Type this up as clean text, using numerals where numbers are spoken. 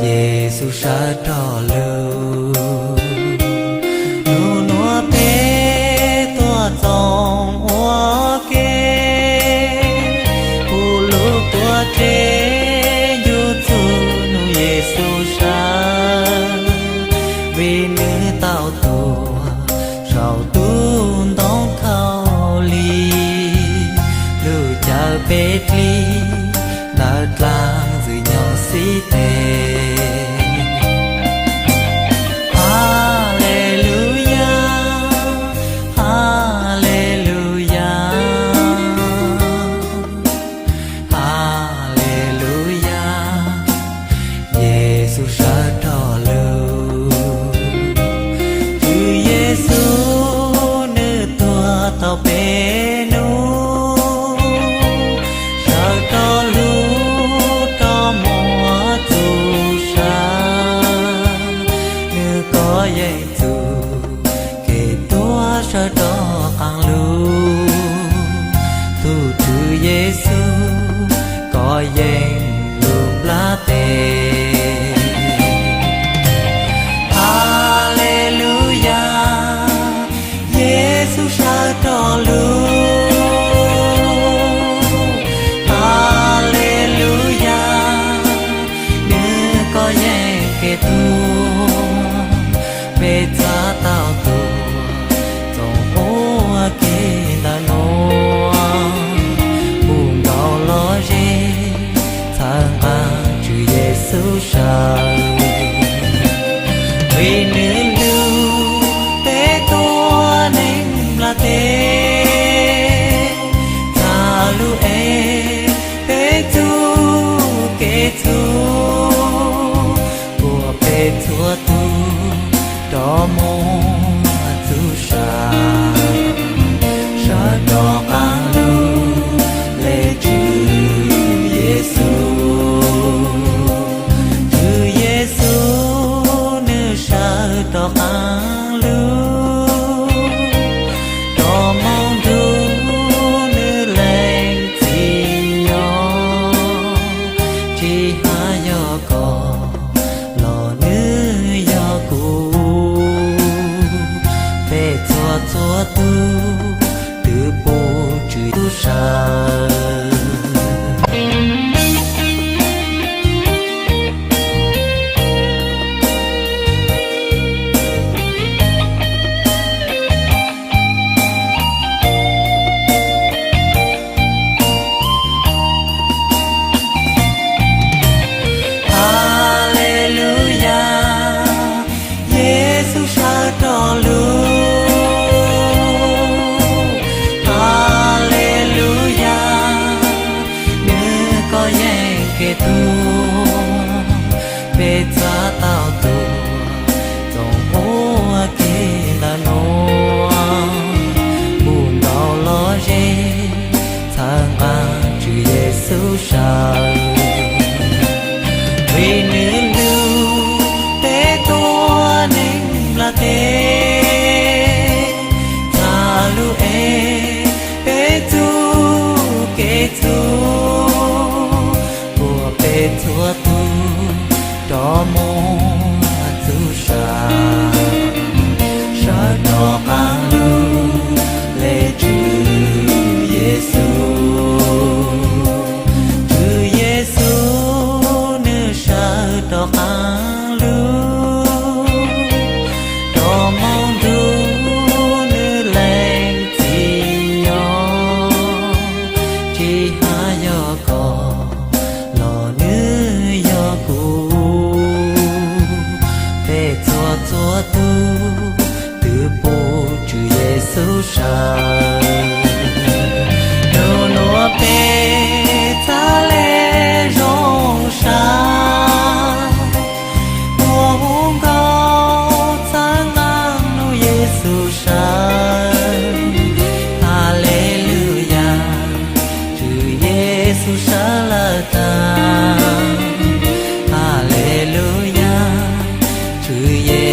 Giêsu sa trò lưu nu nua pe tua tông hoa kê u lu tua tre du tu nu Giêsu sa vì nữ tao tua sau tuôn tông khao li lu cha pe li đã lang dự nhau si tê. Giêsu có danh lục lá tê. Hallelujah, Giêsu sa trò lưu. Hallelujah, nữ có danh kê tu bê cha tao tu trong ô kê ta nô. Giêsu sa vì nữ lưu tế tua nên là tế ta lưu tế tu kế tu của tế tua tu đó mong tu sa sa đó ang lưu lệ chữ Giêsu. Đó ang lưu đó mong du nữ lệnh chỉ nhỏ chỉ ha yo có lò nữ yo cụ về chua tu từ bộ chữ tu sa. Hallelujah, sân nô nô bê ta lê rong sa muông cao ta ngang nu Giêsu sân Hallelujah Chúa Giêsu sa la ta Hallelujah Chúa